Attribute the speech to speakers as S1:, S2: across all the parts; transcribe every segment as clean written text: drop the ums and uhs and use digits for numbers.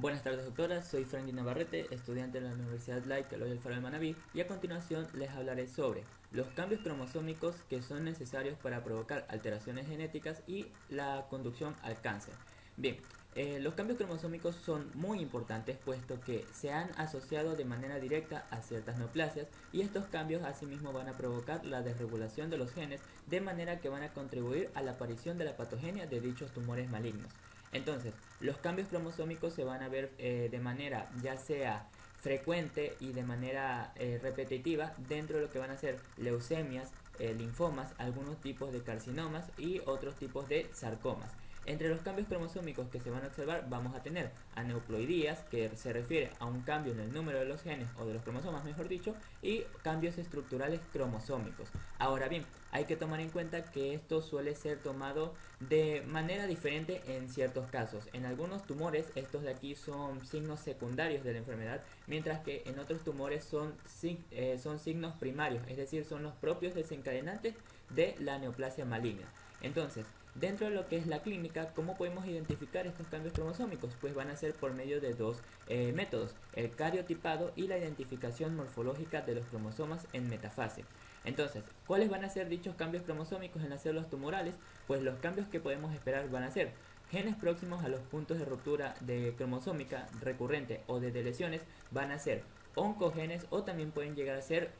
S1: Buenas tardes, doctora. Soy Franklin Navarrete, estudiante de la Universidad Laica Eloy Alfaro del Manabí, y a continuación les hablaré sobre los cambios cromosómicos que son necesarios para provocar alteraciones genéticas y la conducción al cáncer. Bien, los cambios cromosómicos son muy importantes puesto que se han asociado de manera directa a ciertas neoplasias, y estos cambios asimismo van a provocar la desregulación de los genes de manera que van a contribuir a la aparición de la patogenia de dichos tumores malignos. Entonces, los cambios cromosómicos se van a ver de manera ya sea frecuente y de manera repetitiva dentro de lo que van a ser leucemias, linfomas, algunos tipos de carcinomas y otros tipos de sarcomas. Entre los cambios cromosómicos que se van a observar vamos a tener aneuploidías, que se refiere a un cambio en el número de los genes o de los cromosomas, mejor dicho, y cambios estructurales cromosómicos. Ahora bien, hay que tomar en cuenta que esto suele ser tomado de manera diferente en ciertos casos. En algunos tumores estos de aquí son signos secundarios de la enfermedad, mientras que en otros tumores son signos primarios, es decir, son los propios desencadenantes de la neoplasia maligna. Entonces, dentro de lo que es la clínica, ¿cómo podemos identificar estos cambios cromosómicos? Pues van a ser por medio de dos métodos, el cariotipado y la identificación morfológica de los cromosomas en metafase. Entonces, ¿cuáles van a ser dichos cambios cromosómicos en las células tumorales? Pues los cambios que podemos esperar van a ser genes próximos a los puntos de ruptura de cromosómica recurrente o de deleciones, van a ser oncogenes o también pueden llegar a ser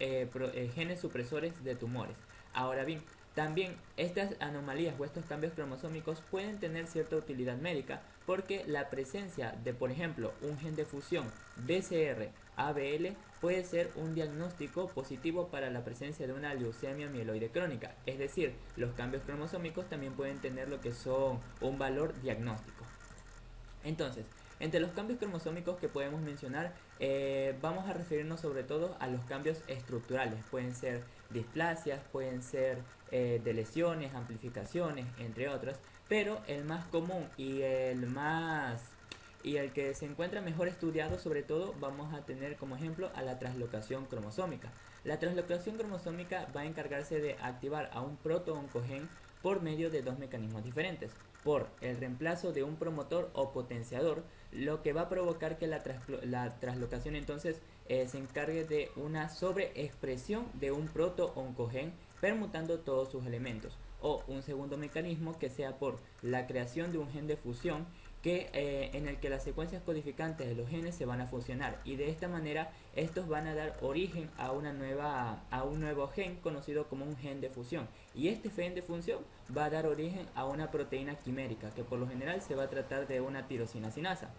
S1: genes supresores de tumores. Ahora bien, también estas anomalías o estos cambios cromosómicos pueden tener cierta utilidad médica porque la presencia de, por ejemplo, un gen de fusión BCR-ABL puede ser un diagnóstico positivo para la presencia de una leucemia mieloide crónica. Es decir, los cambios cromosómicos también pueden tener lo que son un valor diagnóstico. Entonces, entre los cambios cromosómicos que podemos mencionar, vamos a referirnos sobre todo a los cambios estructurales. Pueden ser displasias, pueden ser de lesiones, amplificaciones, entre otros. Pero el más común y el que se encuentra mejor estudiado, sobre todo, vamos a tener como ejemplo a la translocación cromosómica. La translocación cromosómica va a encargarse de activar a un protooncogen por medio de dos mecanismos diferentes. Por el reemplazo de un promotor o potenciador, lo que va a provocar que la translocación entonces se encargue de una sobreexpresión de un protooncogen permutando todos sus elementos. O un segundo mecanismo que sea por la creación de un gen de fusión en el que las secuencias codificantes de los genes se van a fusionar, y de esta manera estos van a dar origen a un nuevo gen conocido como un gen de fusión, y este gen de fusión va a dar origen a una proteína quimérica que por lo general se va a tratar de una tirosina sinasa.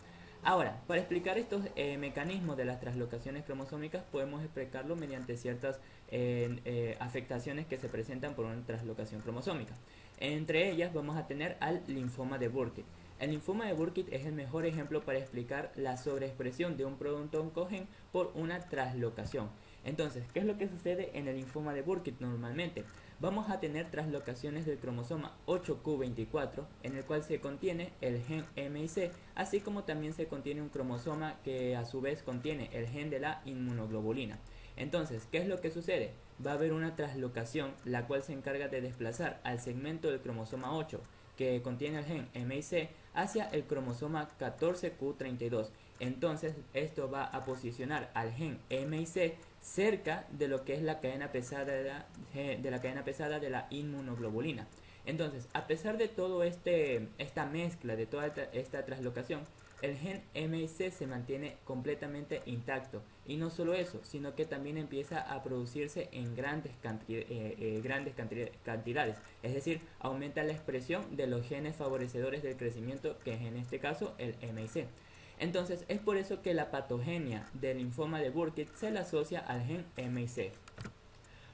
S1: Ahora, para explicar estos mecanismos de las translocaciones cromosómicas podemos explicarlo mediante ciertas afectaciones que se presentan por una translocación cromosómica. Entre ellas vamos a tener al linfoma de Burkitt. El linfoma de Burkitt es el mejor ejemplo para explicar la sobreexpresión de un protooncogen por una translocación. Entonces, ¿qué es lo que sucede en el linfoma de Burkitt normalmente? Vamos a tener translocaciones del cromosoma 8q24, en el cual se contiene el gen MIC, así como también se contiene un cromosoma que a su vez contiene el gen de la inmunoglobulina. Entonces, ¿qué es lo que sucede? Va a haber una translocación, la cual se encarga de desplazar al segmento del cromosoma 8, que contiene el gen MIC, hacia el cromosoma 14q32. Entonces, esto va a posicionar al gen MIC cerca de lo que es la cadena pesada de la inmunoglobulina. Entonces, a pesar de todo esta mezcla, de toda esta translocación, el gen MIC se mantiene completamente intacto, y no solo eso, sino que también empieza a producirse en grandes cantidades, es decir, aumenta la expresión de los genes favorecedores del crecimiento, que es en este caso el MIC. Entonces, es por eso que la patogenia del linfoma de Burkitt se le asocia al gen MIC.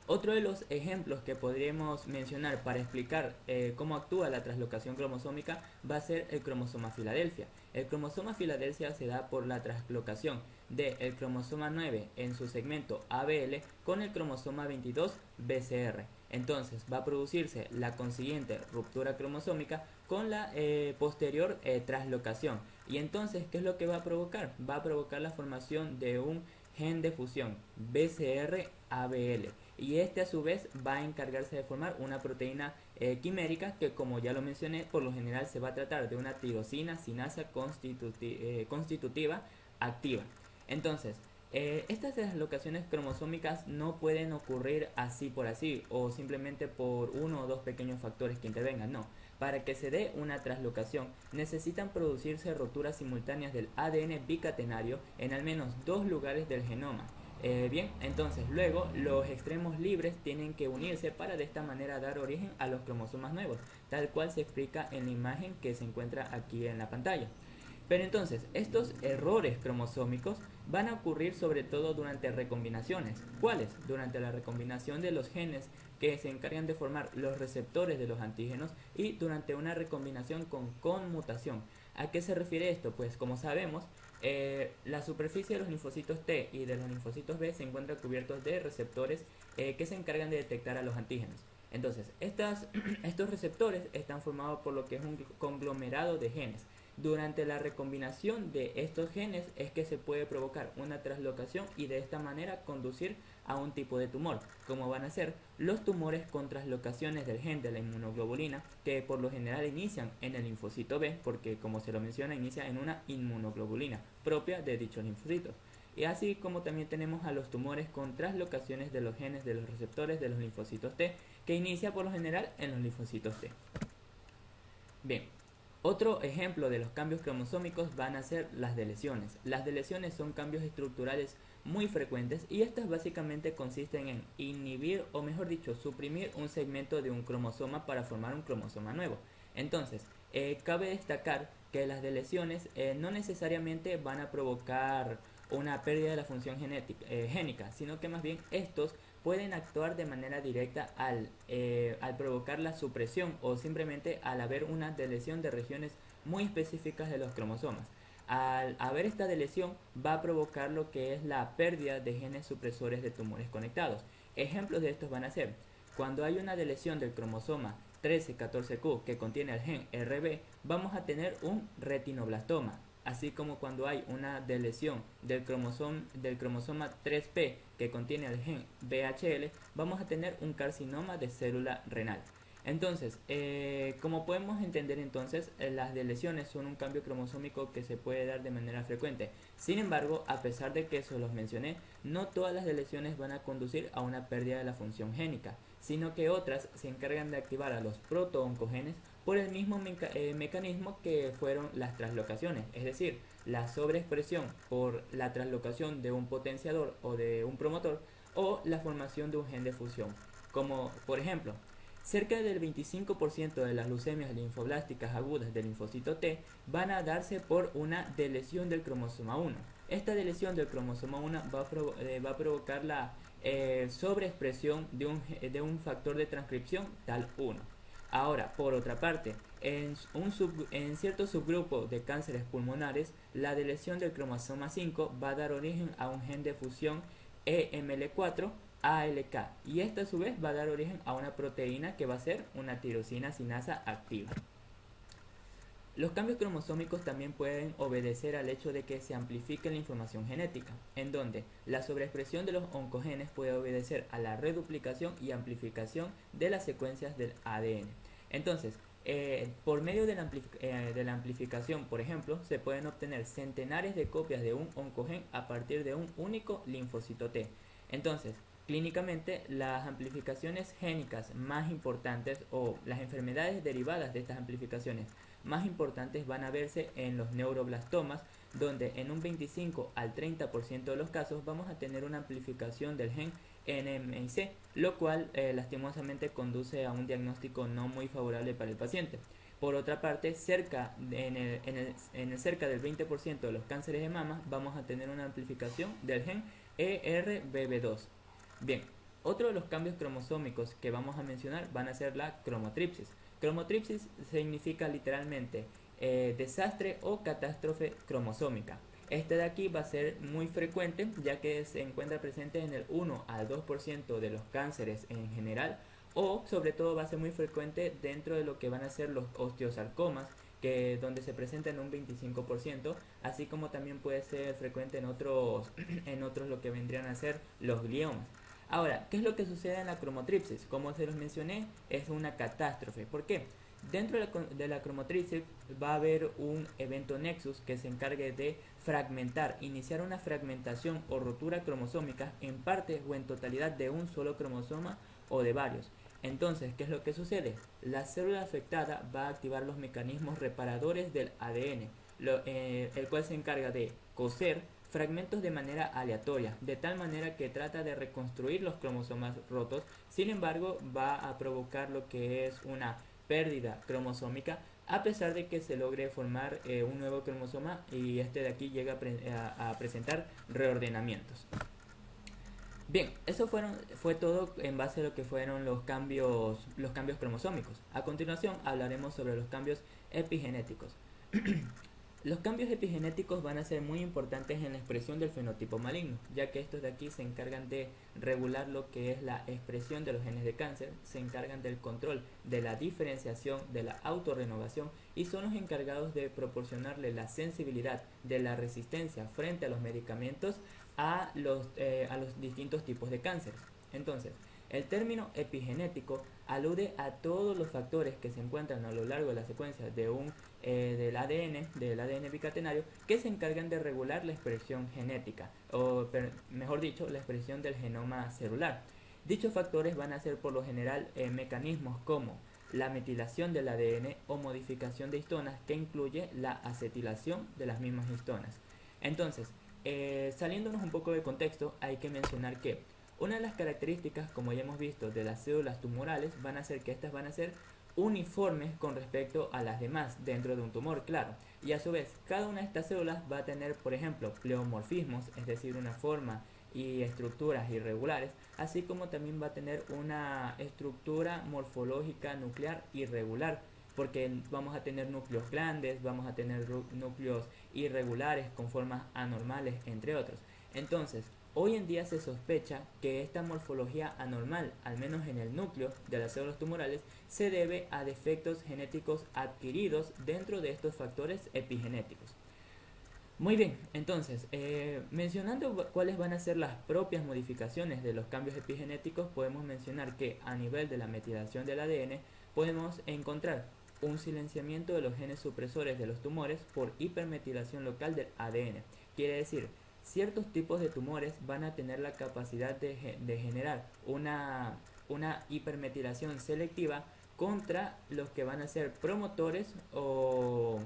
S1: Otro de los ejemplos que podríamos mencionar para explicar cómo actúa la translocación cromosómica va a ser el cromosoma Filadelfia. El cromosoma Filadelfia se da por la translocación del cromosoma 9 en su segmento ABL con el cromosoma 22 BCR. Entonces va a producirse la consiguiente ruptura cromosómica con la posterior translocación. Y entonces, ¿qué es lo que va a provocar? Va a provocar la formación de un gen de fusión BCR-ABL, y este a su vez va a encargarse de formar una proteína quimérica, que como ya lo mencioné, por lo general se va a tratar de una tirosina sinasa constitutiva activa. Entonces, estas deslocaciones cromosómicas no pueden ocurrir así por así o simplemente por uno o dos pequeños factores que intervengan, no. Para que se dé una translocación necesitan producirse roturas simultáneas del ADN bicatenario en al menos dos lugares del genoma. Bien, entonces luego los extremos libres tienen que unirse para de esta manera dar origen a los cromosomas nuevos, tal cual se explica en la imagen que se encuentra aquí en la pantalla. Pero entonces, estos errores cromosómicos van a ocurrir sobre todo durante recombinaciones. ¿Cuáles? Durante la recombinación de los genes que se encargan de formar los receptores de los antígenos y durante una recombinación con conmutación. ¿A qué se refiere esto? Pues como sabemos, la superficie de los linfocitos T y de los linfocitos B se encuentra cubiertos de receptores que se encargan de detectar a los antígenos. Entonces, estos receptores están formados por lo que es un conglomerado de genes. Durante la recombinación de estos genes es que se puede provocar una translocación y de esta manera conducir a un tipo de tumor, como van a ser los tumores con translocaciones del gen de la inmunoglobulina, que por lo general inician en el linfocito B, porque como se lo menciona, inicia en una inmunoglobulina propia de dichos linfocitos. Y así como también tenemos a los tumores con translocaciones de los genes de los receptores de los linfocitos T, que inicia por lo general en los linfocitos T. Bien, otro ejemplo de los cambios cromosómicos van a ser las deleciones. Las deleciones son cambios estructurales muy frecuentes y estas básicamente consisten en inhibir o mejor dicho suprimir un segmento de un cromosoma para formar un cromosoma nuevo. Entonces, cabe destacar que las deleciones no necesariamente van a provocar una pérdida de la función génica, sino que más bien estos pueden actuar de manera directa al provocar la supresión o simplemente al haber una deleción de regiones muy específicas de los cromosomas. Al haber esta deleción va a provocar lo que es la pérdida de genes supresores de tumores conectados. Ejemplos de estos van a ser cuando hay una deleción del cromosoma 13-14q que contiene el gen RB, vamos a tener un retinoblastoma, así como cuando hay una deleción del cromosoma 3P que contiene el gen VHL, vamos a tener un carcinoma de célula renal. Entonces, como podemos entender entonces, las deleciones son un cambio cromosómico que se puede dar de manera frecuente. Sin embargo, a pesar de que eso los mencioné, no todas las deleciones van a conducir a una pérdida de la función génica, sino que otras se encargan de activar a los protooncogenes por el mismo mecanismo que fueron las translocaciones, es decir, la sobreexpresión por la translocación de un potenciador o de un promotor o la formación de un gen de fusión, como por ejemplo, cerca del 25% de las leucemias linfoblásticas agudas del linfocito T van a darse por una deleción del cromosoma 1. Esta deleción del cromosoma 1 va a provocar la sobreexpresión de un factor de transcripción tal 1. Ahora, por otra parte, en cierto subgrupo de cánceres pulmonares, la deleción del cromosoma 5 va a dar origen a un gen de fusión EML4 ALK y esta a su vez va a dar origen a una proteína que va a ser una tirosina sinasa activa. Los cambios cromosómicos también pueden obedecer al hecho de que se amplifique la información genética, en donde la sobreexpresión de los oncogenes puede obedecer a la reduplicación y amplificación de las secuencias del ADN. Entonces, por medio de la amplificación, por ejemplo, se pueden obtener centenares de copias de un oncogen a partir de un único linfocito T. Entonces, clínicamente, las amplificaciones génicas más importantes o las enfermedades derivadas de estas amplificaciones más importantes van a verse en los neuroblastomas, donde en un 25 al 30% de los casos vamos a tener una amplificación del gen NMIC, lo cual lastimosamente conduce a un diagnóstico no muy favorable para el paciente. Por otra parte, cerca del 20% de los cánceres de mama vamos a tener una amplificación del gen ERBB2. Bien, otro de los cambios cromosómicos que vamos a mencionar van a ser la cromotripsis. Cromotripsis significa literalmente desastre o catástrofe cromosómica. Este de aquí va a ser muy frecuente ya que se encuentra presente en el 1 al 2% de los cánceres en general o sobre todo va a ser muy frecuente dentro de lo que van a ser los osteosarcomas, donde se presenta en un 25%, así como también puede ser frecuente en otros lo que vendrían a ser los gliomas. Ahora, ¿qué es lo que sucede en la cromotripsis? Como se los mencioné, es una catástrofe. ¿Por qué? Dentro de la cromotripsis va a haber un evento nexus que se encargue de fragmentar, iniciar una fragmentación o rotura cromosómica en parte o en totalidad de un solo cromosoma o de varios. Entonces, ¿qué es lo que sucede? La célula afectada va a activar los mecanismos reparadores del ADN, el cual se encarga de coser fragmentos de manera aleatoria, de tal manera que trata de reconstruir los cromosomas rotos. Sin embargo, va a provocar lo que es una pérdida cromosómica, a pesar de que se logre formar un nuevo cromosoma y este de aquí llega a presentar reordenamientos. Bien, eso fue todo en base a lo que fueron los cambios cromosómicos. A continuación hablaremos sobre los cambios epigenéticos. Los cambios epigenéticos van a ser muy importantes en la expresión del fenotipo maligno, ya que estos de aquí se encargan de regular lo que es la expresión de los genes de cáncer, se encargan del control de la diferenciación, de la autorrenovación y son los encargados de proporcionarle la sensibilidad de la resistencia frente a los medicamentos a los distintos tipos de cáncer. Entonces, el término epigenético alude a todos los factores que se encuentran a lo largo de la secuencia del ADN bicatenario, que se encargan de regular la expresión genética, o mejor dicho, la expresión del genoma celular. Dichos factores van a ser por lo general mecanismos como la metilación del ADN o modificación de histonas que incluye la acetilación de las mismas histonas. Entonces, saliéndonos un poco de contexto, hay que mencionar que una de las características, como ya hemos visto, de las células tumorales van a ser que estas van a ser uniformes con respecto a las demás dentro de un tumor, claro. Y a su vez, cada una de estas células va a tener, por ejemplo, pleomorfismos, es decir, una forma y estructuras irregulares, así como también va a tener una estructura morfológica nuclear irregular, porque vamos a tener núcleos grandes, vamos a tener núcleos irregulares con formas anormales, entre otros. Entonces, hoy en día se sospecha que esta morfología anormal, al menos en el núcleo de las células tumorales, se debe a defectos genéticos adquiridos dentro de estos factores epigenéticos. Muy bien, entonces, mencionando cuáles van a ser las propias modificaciones de los cambios epigenéticos, podemos mencionar que a nivel de la metilación del ADN podemos encontrar un silenciamiento de los genes supresores de los tumores por hipermetilación local del ADN. Quiere decir, ciertos tipos de tumores van a tener la capacidad de generar una hipermetilación selectiva contra los que van a ser promotores o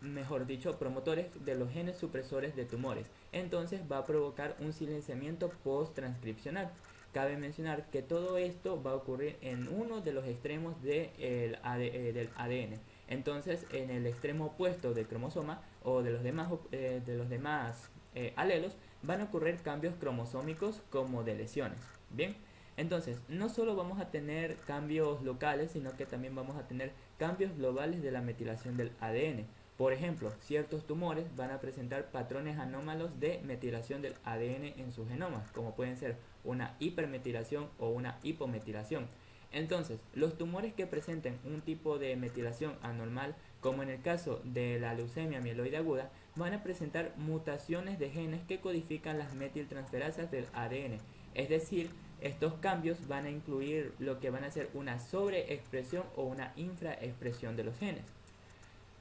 S1: mejor dicho, promotores de los genes supresores de tumores. Entonces va a provocar un silenciamiento post-transcripcional. Cabe mencionar que todo esto va a ocurrir en uno de los extremos del ADN. Entonces, en el extremo opuesto del cromosoma o de los demás alelos van a ocurrir cambios cromosómicos como de lesiones. Bien, entonces no solo vamos a tener cambios locales, sino que también vamos a tener cambios globales de la metilación del ADN. Por ejemplo, ciertos tumores van a presentar patrones anómalos de metilación del ADN en sus genomas, como pueden ser una hipermetilación o una hipometilación. Entonces, los tumores que presenten un tipo de metilación anormal, como en el caso de la leucemia mieloide aguda, van a presentar mutaciones de genes que codifican las metiltransferasas del ADN. Es decir, estos cambios van a incluir lo que van a ser una sobreexpresión o una infraexpresión de los genes.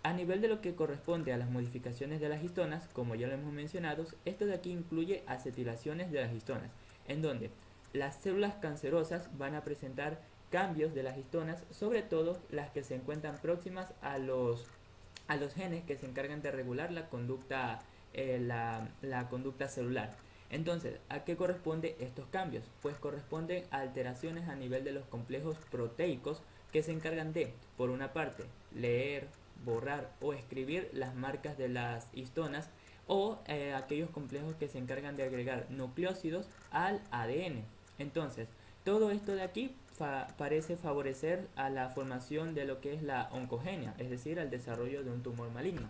S1: A nivel de lo que corresponde a las modificaciones de las histonas, como ya lo hemos mencionado, esto de aquí incluye acetilaciones de las histonas, en donde las células cancerosas van a presentar cambios de las histonas, sobre todo las que se encuentran próximas a los genes que se encargan de regular la conducta celular. Entonces, ¿a qué corresponde estos cambios? Pues corresponden a alteraciones a nivel de los complejos proteicos que se encargan de, por una parte, leer, borrar o escribir las marcas de las histonas o aquellos complejos que se encargan de agregar nucleósidos al ADN. Entonces, todo esto de aquí parece favorecer a la formación de lo que es la oncogenia, es decir, al desarrollo de un tumor maligno.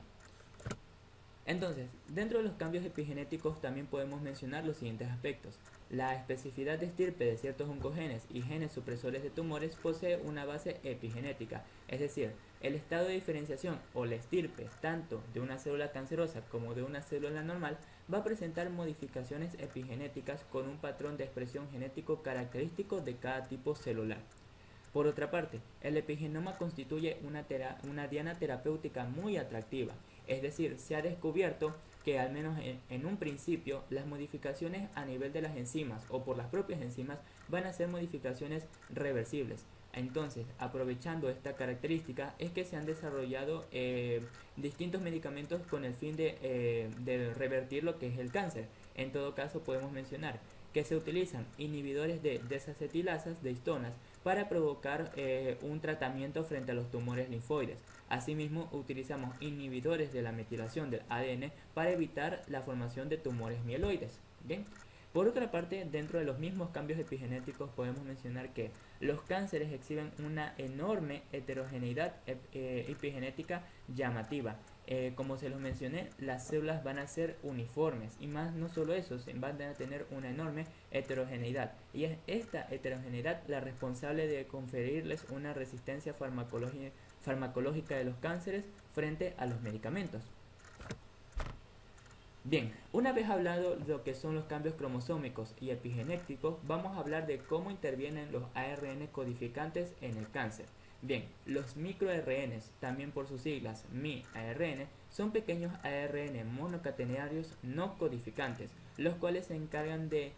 S1: Entonces, dentro de los cambios epigenéticos también podemos mencionar los siguientes aspectos. La especificidad de estirpe de ciertos oncogenes y genes supresores de tumores posee una base epigenética, es decir, el estado de diferenciación o la estirpe tanto de una célula cancerosa como de una célula normal va a presentar modificaciones epigenéticas con un patrón de expresión genético característico de cada tipo celular. Por otra parte, el epigenoma constituye una diana terapéutica muy atractiva, es decir, se ha descubierto que al menos en un principio las modificaciones a nivel de las enzimas o por las propias enzimas van a ser modificaciones reversibles. Entonces, aprovechando esta característica es que se han desarrollado distintos medicamentos con el fin de revertir lo que es el cáncer. En todo caso, podemos mencionar que se utilizan inhibidores de desacetilasas de histonas para provocar un tratamiento frente a los tumores linfoides. Asimismo, utilizamos inhibidores de la metilación del ADN para evitar la formación de tumores mieloides. ¿Bien? Por otra parte, dentro de los mismos cambios epigenéticos podemos mencionar que los cánceres exhiben una enorme heterogeneidad epigenética llamativa. Como se los mencioné, las células van a ser uniformes y más no solo eso, van a tener una enorme heterogeneidad. Y es esta heterogeneidad la responsable de conferirles una resistencia farmacológica de los cánceres frente a los medicamentos. Bien, una vez hablado de lo que son los cambios cromosómicos y epigenéticos, vamos a hablar de cómo intervienen los ARN codificantes en el cáncer. Bien, los microRNs, también por sus siglas miARN, son pequeños ARN monocatenarios no codificantes, los cuales se encargan de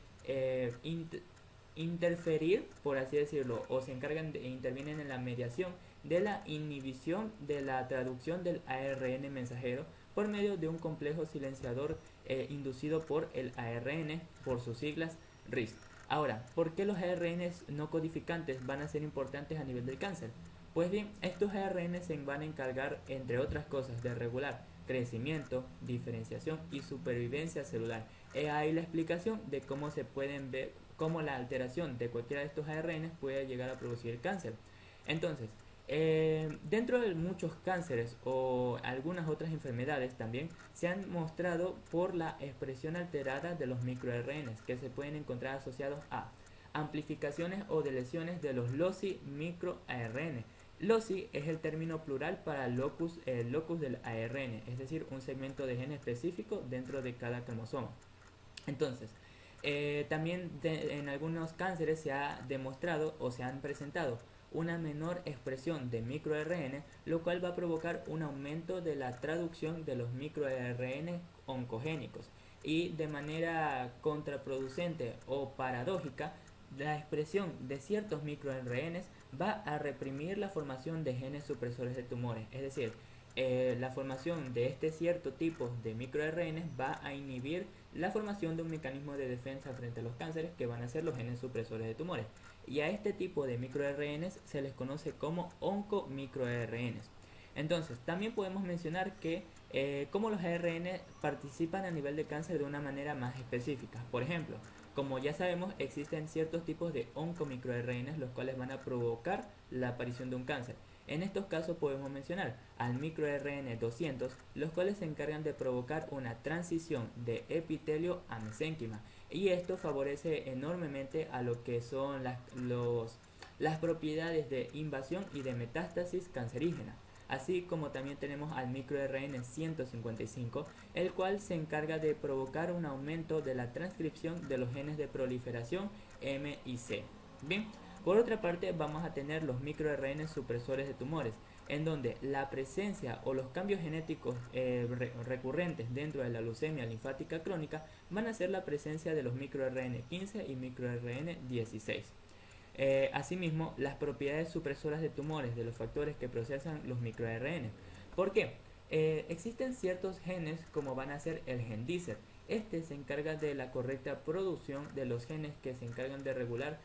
S1: interferir, por así decirlo, o se encargan de intervienen en la mediación de la inhibición de la traducción del ARN mensajero por medio de un complejo silenciador inducido por el ARN, por sus siglas RISC. Ahora, ¿por qué los ARN no codificantes van a ser importantes a nivel del cáncer? Pues bien, estos ARN se van a encargar, entre otras cosas, de regular crecimiento, diferenciación y supervivencia celular. He ahí la explicación de cómo se pueden ver, cómo la alteración de cualquiera de estos ARN puede llegar a producir cáncer. Entonces, dentro de muchos cánceres o algunas otras enfermedades también se han mostrado por la expresión alterada de los microRNs que se pueden encontrar asociados a amplificaciones o deleciones de los loci microARN. Loci es el término plural para locus del ARN, es decir, un segmento de gen específico dentro de cada cromosoma. Entonces, también en algunos cánceres se ha demostrado o se han presentado una menor expresión de microRN, lo cual va a provocar un aumento de la traducción de los microRN oncogénicos y de manera contraproducente o paradójica, la expresión de ciertos microRNs va a reprimir la formación de genes supresores de tumores, es decir, la formación de este cierto tipo de microRNs va a inhibir la formación de un mecanismo de defensa frente a los cánceres que van a ser los genes supresores de tumores. Y a este tipo de microRNs se les conoce como oncomicroRNs. Entonces, también podemos mencionar que cómo los ARN participan a nivel de cáncer de una manera más específica. Por ejemplo, como ya sabemos, existen ciertos tipos de oncomicroRNs los cuales van a provocar la aparición de un cáncer. En estos casos podemos mencionar al microRN 200, los cuales se encargan de provocar una transición de epitelio a mesénquima. Y esto favorece enormemente a lo que son las propiedades de invasión y de metástasis cancerígena. Así como también tenemos al microRN 155, el cual se encarga de provocar un aumento de la transcripción de los genes de proliferación M y C. Bien, por otra parte vamos a tener los microRN supresores de tumores, en donde la presencia o los cambios genéticos recurrentes dentro de la leucemia linfática crónica van a ser la presencia de los microRN 15 y microRN 16. Asimismo, las propiedades supresoras de tumores de los factores que procesan los microRN. ¿Por qué? Existen ciertos genes como van a ser el gen Dicer. Este se encarga de la correcta producción de los genes que se encargan de regular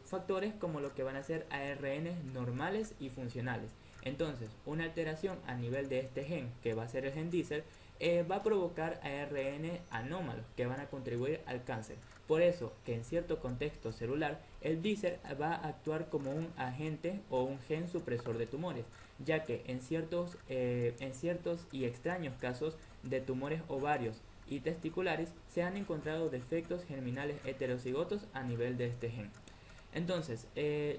S1: factores como lo que van a ser ARN normales y funcionales. Entonces, una alteración a nivel de este gen, que va a ser el gen Dicer, va a provocar ARN anómalos que van a contribuir al cáncer. Por eso que en cierto contexto celular, el Dicer va a actuar como un agente o un gen supresor de tumores, ya que en ciertos y extraños casos de tumores ovarios y testiculares, se han encontrado defectos germinales heterocigotos a nivel de este gen. Entonces,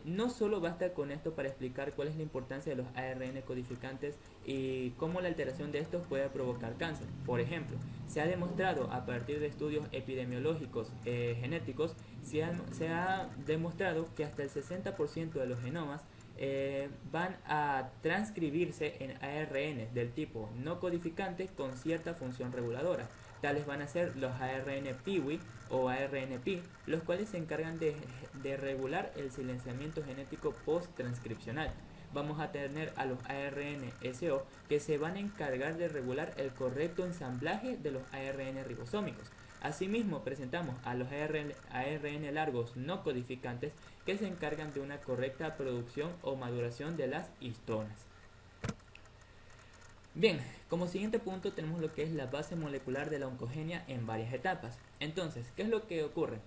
S1: no solo basta con esto para explicar cuál es la importancia de los ARN codificantes y cómo la alteración de estos puede provocar cáncer. Por ejemplo, se ha demostrado a partir de estudios epidemiológicos genéticos, se ha demostrado que hasta el 60% de los genomas van a transcribirse en ARN del tipo no codificante con cierta función reguladora. Tales van a ser los ARN PIWI o ARNP, los cuales se encargan de regular el silenciamiento genético post-transcripcional. Vamos a tener a los ARN-SO que se van a encargar de regular el correcto ensamblaje de los ARN ribosómicos. Asimismo, presentamos a los ARN largos no codificantes que se encargan de una correcta producción o maduración de las histonas. Bien, como siguiente punto tenemos lo que es la base molecular de la oncogenia en varias etapas. Entonces, ¿qué es lo que ocurre?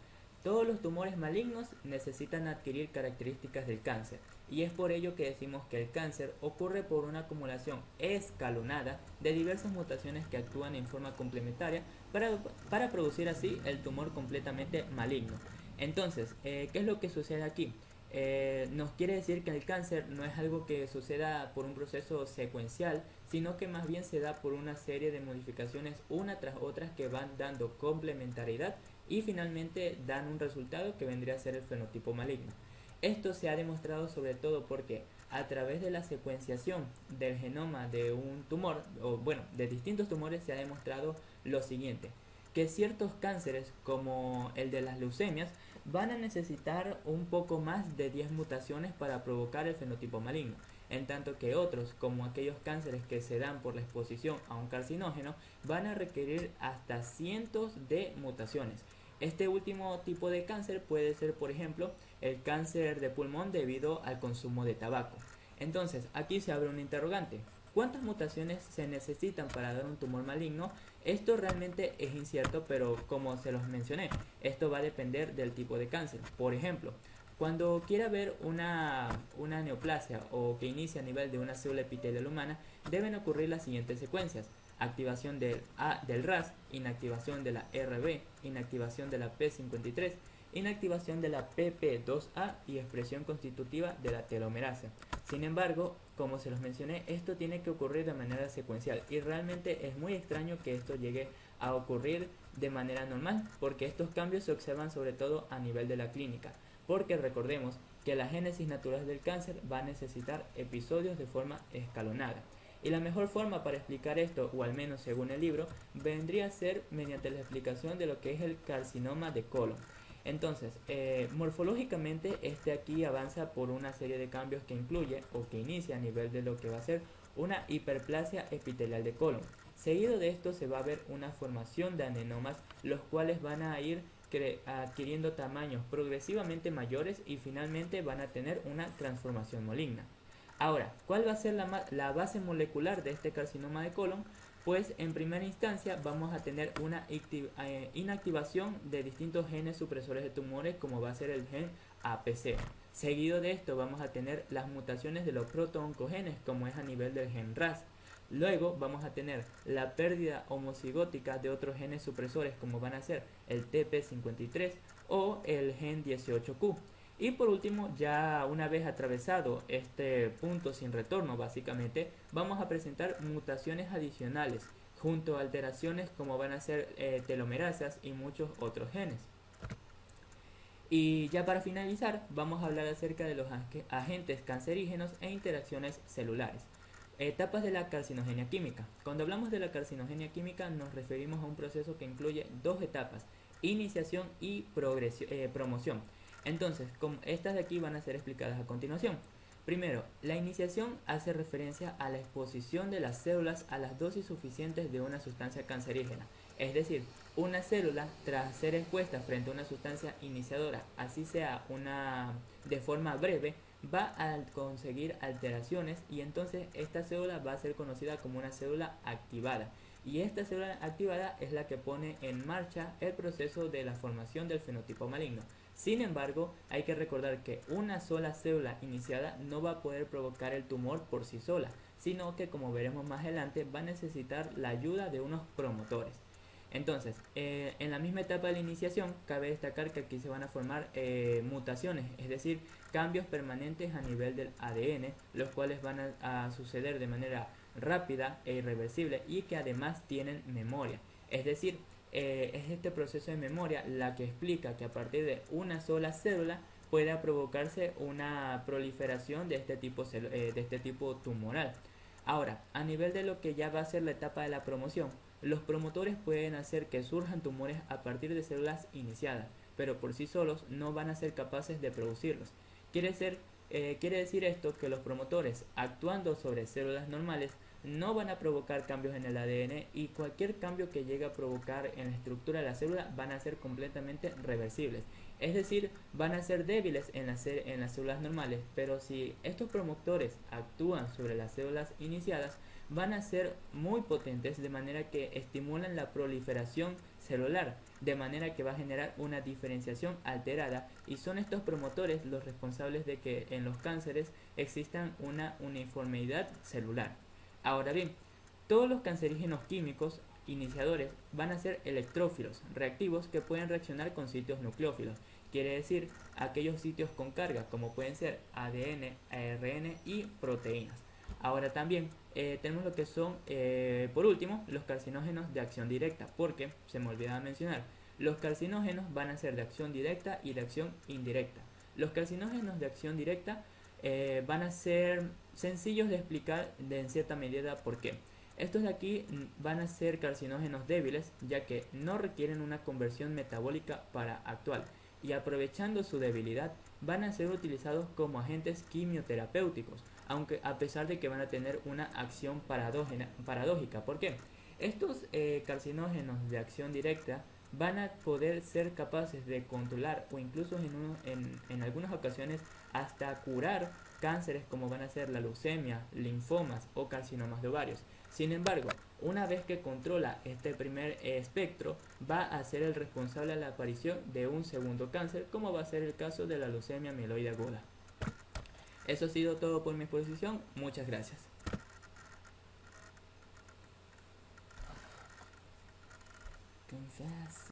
S1: Todos los tumores malignos necesitan adquirir características del cáncer, y es por ello que decimos que el cáncer ocurre por una acumulación escalonada de diversas mutaciones que actúan en forma complementaria para producir así el tumor completamente maligno. Entonces, ¿qué es lo que sucede aquí? Nos quiere decir que el cáncer no es algo que suceda por un proceso secuencial, sino que más bien se da por una serie de modificaciones una tras otras que van dando complementariedad y finalmente dan un resultado que vendría a ser el fenotipo maligno. Esto se ha demostrado sobre todo porque a través de la secuenciación del genoma de un tumor, o bueno, de distintos tumores, se ha demostrado lo siguiente: que ciertos cánceres, como el de las leucemias, van a necesitar un poco más de 10 mutaciones para provocar el fenotipo maligno, en tanto que otros, como aquellos cánceres que se dan por la exposición a un carcinógeno, van a requerir hasta cientos de mutaciones. Este último tipo de cáncer puede ser, por ejemplo, el cáncer de pulmón debido al consumo de tabaco. Entonces, aquí se abre un interrogante: ¿cuántas mutaciones se necesitan para dar un tumor maligno? Esto realmente es incierto, pero como se los mencioné, esto va a depender del tipo de cáncer. Por ejemplo, cuando quiera ver una neoplasia o que inicia a nivel de una célula epitelial humana, deben ocurrir las siguientes secuencias: activación del RAS, inactivación de la RB, inactivación de la P53, inactivación de la PP2A y expresión constitutiva de la telomerasa. Sin embargo, como se los mencioné, esto tiene que ocurrir de manera secuencial, y realmente es muy extraño que esto llegue a ocurrir de manera normal, porque estos cambios se observan sobre todo a nivel de la clínica, porque recordemos que la génesis natural del cáncer va a necesitar episodios de forma escalonada. Y la mejor forma para explicar esto, o al menos según el libro, vendría a ser mediante la explicación de lo que es el carcinoma de colon. Entonces, morfológicamente este aquí avanza por una serie de cambios que incluye o que inicia a nivel de lo que va a ser una hiperplasia epitelial de colon. Seguido de esto se va a ver una formación de adenomas, los cuales van a ir adquiriendo tamaños progresivamente mayores y finalmente van a tener una transformación maligna. Ahora, ¿cuál va a ser la base molecular de este carcinoma de colon? Pues en primera instancia vamos a tener una inactivación de distintos genes supresores de tumores, como va a ser el gen APC. Seguido de esto vamos a tener las mutaciones de los protooncogenes, como es a nivel del gen RAS. Luego vamos a tener la pérdida homocigótica de otros genes supresores, como van a ser el TP53 o el gen 18Q. Y por último, ya una vez atravesado este punto sin retorno, básicamente, vamos a presentar mutaciones adicionales, junto a alteraciones como van a ser telomerasas y muchos otros genes. Y ya para finalizar, vamos a hablar acerca de los agentes cancerígenos e interacciones celulares. Etapas de la carcinogenia química. Cuando hablamos de la carcinogenia química nos referimos a un proceso que incluye dos etapas: iniciación y promoción. Entonces, estas de aquí van a ser explicadas a continuación. Primero, la iniciación hace referencia a la exposición de las células a las dosis suficientes de una sustancia cancerígena. Es decir, una célula, tras ser expuesta frente a una sustancia iniciadora, así sea de forma breve, va a conseguir alteraciones, y entonces esta célula va a ser conocida como una célula activada. Y esta célula activada es la que pone en marcha el proceso de la formación del fenotipo maligno. Sin embargo, hay que recordar que una sola célula iniciada no va a poder provocar el tumor por sí sola, sino que, como veremos más adelante, va a necesitar la ayuda de unos promotores. Entonces, en la misma etapa de la iniciación, cabe destacar que aquí se van a formar mutaciones, es decir, cambios permanentes a nivel del ADN, los cuales van a suceder de manera rápida e irreversible y que además tienen memoria. Es decir, es este proceso de memoria la que explica que a partir de una sola célula pueda provocarse una proliferación de este tipo tumoral. Ahora, a nivel de lo que ya va a ser la etapa de la promoción, los promotores pueden hacer que surjan tumores a partir de células iniciadas, pero por sí solos no van a ser capaces de producirlos. Quiere, ser, quiere decir esto que los promotores, actuando sobre células normales, no van a provocar cambios en el ADN y cualquier cambio que llegue a provocar en la estructura de la célula van a ser completamente reversibles. Es decir, van a ser débiles en las células normales, pero si estos promotores actúan sobre las células iniciadas, van a ser muy potentes de manera que estimulan la proliferación celular, de manera que va a generar una diferenciación alterada y son estos promotores los responsables de que en los cánceres existan una uniformidad celular. Ahora bien, todos los cancerígenos químicos iniciadores van a ser electrófilos, reactivos que pueden reaccionar con sitios nucleófilos. Quiere decir aquellos sitios con carga como pueden ser ADN, ARN y proteínas. Ahora también tenemos lo que son, por último, los carcinógenos de acción directa, porque se me olvidaba mencionar, los carcinógenos van a ser de acción directa y de acción indirecta. Los carcinógenos de acción directa van a ser sencillos de explicar en cierta medida por qué. Estos de aquí van a ser carcinógenos débiles, ya que no requieren una conversión metabólica para actuar, y aprovechando su debilidad van a ser utilizados como agentes quimioterapéuticos, aunque a pesar de que van a tener una acción paradójica. ¿Por qué? Estos carcinógenos de acción directa van a poder ser capaces de controlar o incluso en algunas ocasiones hasta curar cánceres como van a ser la leucemia, linfomas o carcinomas de ovarios. Sin embargo, una vez que controla este primer espectro, va a ser el responsable de la aparición de un segundo cáncer, como va a ser el caso de la leucemia mieloide aguda. Eso ha sido todo por mi exposición. Muchas gracias. Confess.